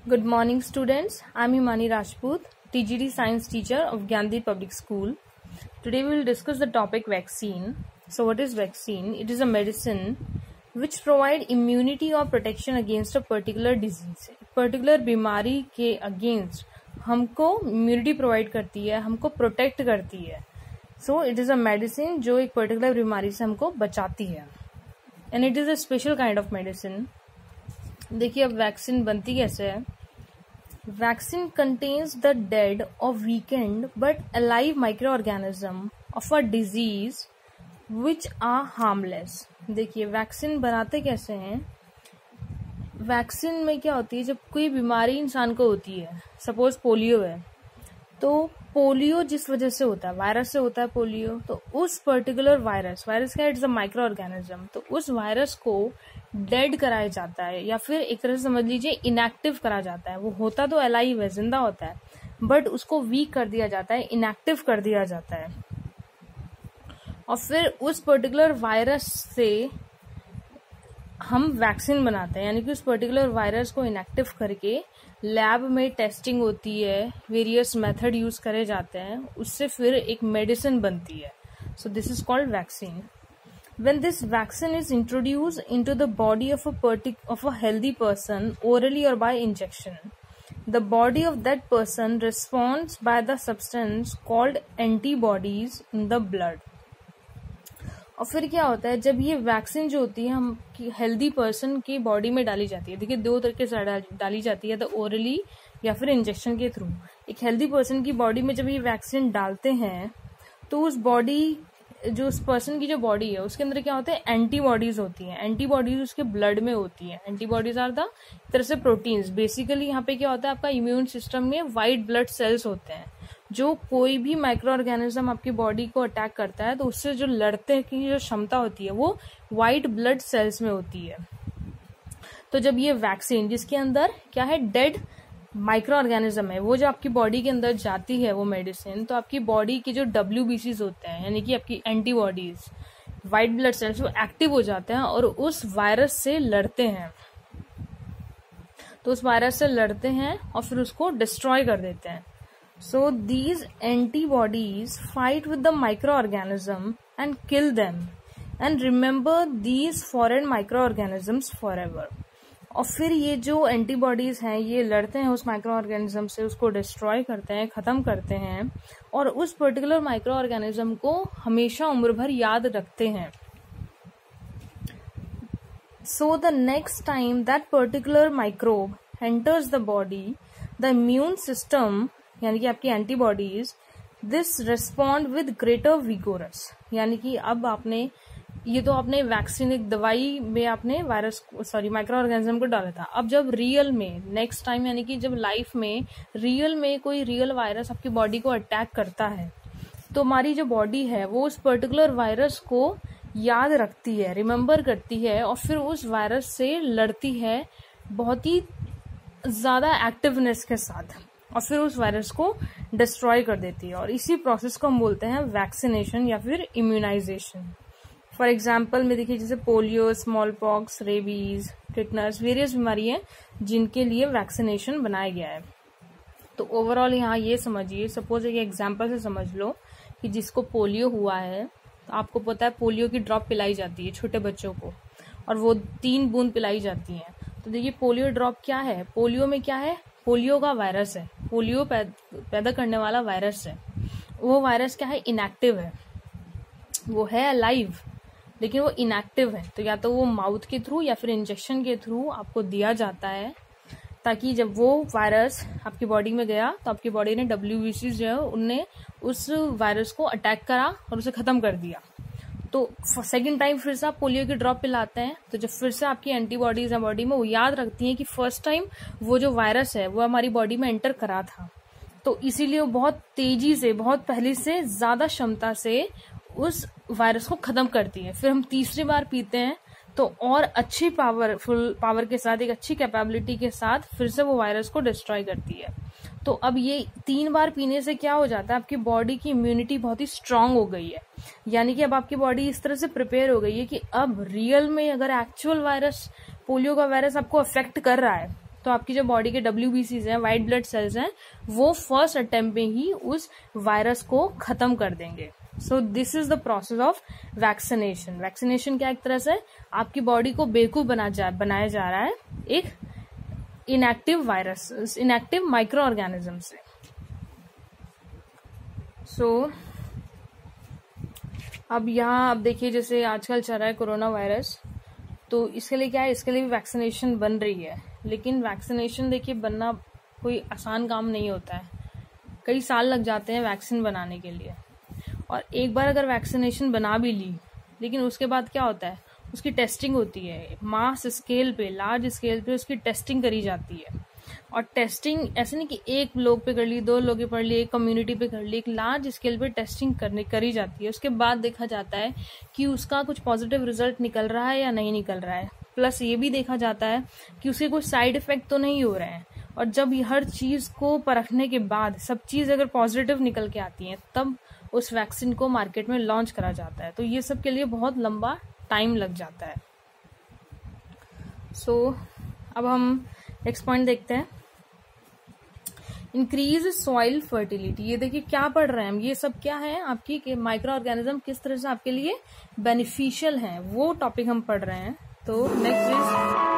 Good morning, students. I'm Himani Rajput, TGT Science teacher of Gyandeep Public School. Today we will discuss the topic vaccine. So what is vaccine? It is a medicine which provide immunity or protection against a particular disease. Particular बीमारी के against हमको immunity provide करती है, हमको protect करती है. So it is a medicine जो एक particular बीमारी से हमको बचाती है. And it is a special kind of medicine. देखिए अब वैक्सीन बनती कैसे है. Vaccine contains the dead or weakened but alive microorganism of a disease which are harmless. देखिए वैक्सीन बनाते कैसे हैं. वैक्सीन में क्या होती है, जब कोई बीमारी इंसान को होती है, सपोज पोलियो है, तो पोलियो जिस वजह से होता है, वायरस से होता है पोलियो, तो उस पर्टिकुलर वायरस का इट्स अ माइक्रो ऑर्गेनिज्म, तो उस वायरस को डेड कराया जाता है या फिर एक तरह से समझ लीजिए इनएक्टिव करा जाता है. वो होता तो अलाइव है, जिंदा होता है, बट उसको वीक कर दिया जाता है, इनएक्टिव कर दिया जाता है. और फिर उस पर्टिकुलर वायरस से हम वैक्सीन बनाते हैं, यानी कि उस पर्टिकुलर वायरस को इनएक्टिव करके लैब में टेस्टिंग होती है, वेरियस मेथड यूज करे जाते हैं, उससे फिर एक मेडिसिन बनती है. So this is called vaccine. When this vaccine is introduced into the body of a healthy person orally or by injection, the body of that person responds by the substance called antibodies in the blood. और फिर क्या होता है, जब ये vaccine जो होती है हम हेल्दी पर्सन की बॉडी में डाली जाती है. देखिए दो तरीके से डाली जाती है, तो ओरली या फिर इंजेक्शन के थ्रू. एक हेल्दी पर्सन की बॉडी में जब ये वैक्सीन डालते हैं तो उस बॉडी जो उस पर्सन की जो बॉडी है उसके अंदर क्या होता है, एंटीबॉडीज होती हैं. एंटीबॉडीज उसके ब्लड में होती हैं. एंटीबॉडीज आर द तरह से प्रोटीन्स. बेसिकली यहाँ पे क्या होता है, आपका इम्यून सिस्टम में व्हाइट ब्लड सेल्स होते हैं, जो कोई भी माइक्रो ऑर्गेनिज्म आपकी बॉडी को अटैक करता है तो उससे जो लड़ते की जो क्षमता होती है वो व्हाइट ब्लड सेल्स में होती है. तो जब ये वैक्सीन जिसके अंदर क्या है, डेड माइक्रो ऑर्गेनिज्म है, वो जो आपकी बॉडी के अंदर जाती है वो मेडिसिन, तो आपकी बॉडी के जो WBCs होते हैं, यानी कि आपकी एंटीबॉडीज, व्हाइट ब्लड सेल्स, वो एक्टिव हो जाते हैं और उस वायरस से लड़ते हैं. तो उस वायरस से लड़ते हैं और फिर उसको डिस्ट्रॉय कर देते हैं. So these antibodies fight with the micro organism and kill them and remember these foreign micro organisms for ever. और फिर ये जो एंटीबॉडीज हैं ये लड़ते हैं उस माइक्रो ऑर्गेनिज्म से, उसको डिस्ट्रॉय करते हैं, खत्म करते हैं और उस पर्टिकुलर माइक्रो ऑर्गेनिज्म को हमेशा उम्र भर याद रखते हैं. So the next time that particular microbe enters the body, the immune system यानी कि आपकी antibodies this respond with greater vigorous. यानी कि अब आपने ये तो आपने वैक्सीन एक दवाई में आपने माइक्रो ऑर्गेनिज्म को डाला था. अब जब रियल में नेक्स्ट टाइम यानी कि जब लाइफ में रियल में कोई रियल वायरस आपकी बॉडी को अटैक करता है तो हमारी जो बॉडी है वो उस पर्टिकुलर वायरस को याद रखती है, रिमेम्बर करती है और फिर उस वायरस से लड़ती है बहुत ही ज्यादा एक्टिवनेस के साथ और फिर उस वायरस को डिस्ट्रॉय कर देती है. और इसी प्रोसेस को हम बोलते हैं वैक्सीनेशन या फिर इम्यूनाइजेशन. फॉर एग्जाम्पल में देखिए जैसे polio, small pox, rabies, tetanus, various बीमारी है जिनके लिए वैक्सीनेशन बनाया गया है. तो ओवरऑल यहाँ ये समझिए, सपोज एक एग्जाम्पल से समझ लो कि जिसको पोलियो हुआ है तो आपको पता है पोलियो की ड्रॉप पिलाई जाती है छोटे बच्चों को और वो 3 बूंद पिलाई जाती हैं. तो देखिए पोलियो ड्रॉप क्या है, पोलियो में क्या है, पोलियो का वायरस है, पोलियो पैदा करने वाला वायरस है. वो वायरस क्या है, इनएक्टिव है, वो है अलाइव लेकिन वो इनएक्टिव है. तो या तो वो माउथ के थ्रू या फिर इंजेक्शन के थ्रू आपको दिया जाता है ताकि जब वो वायरस आपकी बॉडी में गया तो आपकी बॉडी ने WBCs जो है उनने उस वायरस को अटैक करा और उसे खत्म कर दिया. तो सेकंड टाइम फिर से आप पोलियो की ड्रॉप पिलाते हैं तो जब फिर से आपकी एंटीबॉडीज है बॉडी में, वो याद रखती हैं कि फर्स्ट टाइम वो जो वायरस है वो हमारी बॉडी में एंटर करा था. तो इसीलिए वो बहुत तेजी से, बहुत पहले से ज्यादा क्षमता से उस वायरस को खत्म करती है. फिर हम तीसरी बार पीते हैं तो और अच्छी पावर के साथ, एक अच्छी कैपेबिलिटी के साथ फिर से वो वायरस को डिस्ट्रॉय करती है. तो अब ये 3 बार पीने से क्या हो जाता है, आपकी बॉडी की इम्यूनिटी बहुत ही स्ट्रांग हो गई है. यानी कि अब आपकी बॉडी इस तरह से प्रिपेयर हो गई है कि अब रियल में अगर एक्चुअल वायरस, पोलियो का वायरस आपको अफेक्ट कर रहा है तो आपकी जो बॉडी के WBCs हैं, व्हाइट ब्लड सेल्स हैं, वो फर्स्ट अटेम्प्ट में ही उस वायरस को खत्म कर देंगे। So this is the process of vaccination. Vaccination क्या, एक तरह से आपकी बॉडी को बेवकूफ बनाया जा रहा है एक inactive virus, inactive micro organism से। सो अब देखिए जैसे आजकल चल रहा है कोरोना वायरस, तो इसके लिए क्या है, इसके लिए भी वैक्सीनेशन बन रही है। लेकिन वैक्सीनेशन देखिए बनना कोई आसान काम नहीं होता है, कई साल लग जाते हैं वैक्सीन बनाने के लिए। और एक बार अगर वैक्सीनेशन बना भी ली, लेकिन उसके बाद क्या होता है, उसकी टेस्टिंग होती है मास स्केल पे, लार्ज स्केल पे उसकी टेस्टिंग करी जाती है। और टेस्टिंग ऐसे नहीं कि एक लोग पे कर ली, 2 लोग पे कर ली, एक कम्युनिटी पे कर ली, एक लार्ज स्केल पे टेस्टिंग करी जाती है। उसके बाद देखा जाता है कि उसका कुछ पॉजिटिव रिजल्ट निकल रहा है या नहीं निकल रहा है। प्लस ये भी देखा जाता है कि उसके कोई साइड इफेक्ट तो नहीं हो रहे हैं। और जब हर चीज को परखने के बाद सब चीज अगर पॉजिटिव निकल के आती है, तब उस वैक्सीन को मार्केट में लॉन्च करा जाता है। तो ये सब के लिए बहुत लंबा टाइम लग जाता है। सो अब हम नेक्स्ट पॉइंट देखते हैं, इंक्रीज सॉइल फर्टिलिटी। ये देखिए क्या पढ़ रहे हैं हम, ये सब क्या है आपकी माइक्रो ऑर्गेनिज्म किस तरह से आपके लिए बेनिफिशियल है, वो टॉपिक हम पढ़ रहे हैं। तो नेक्स्ट इज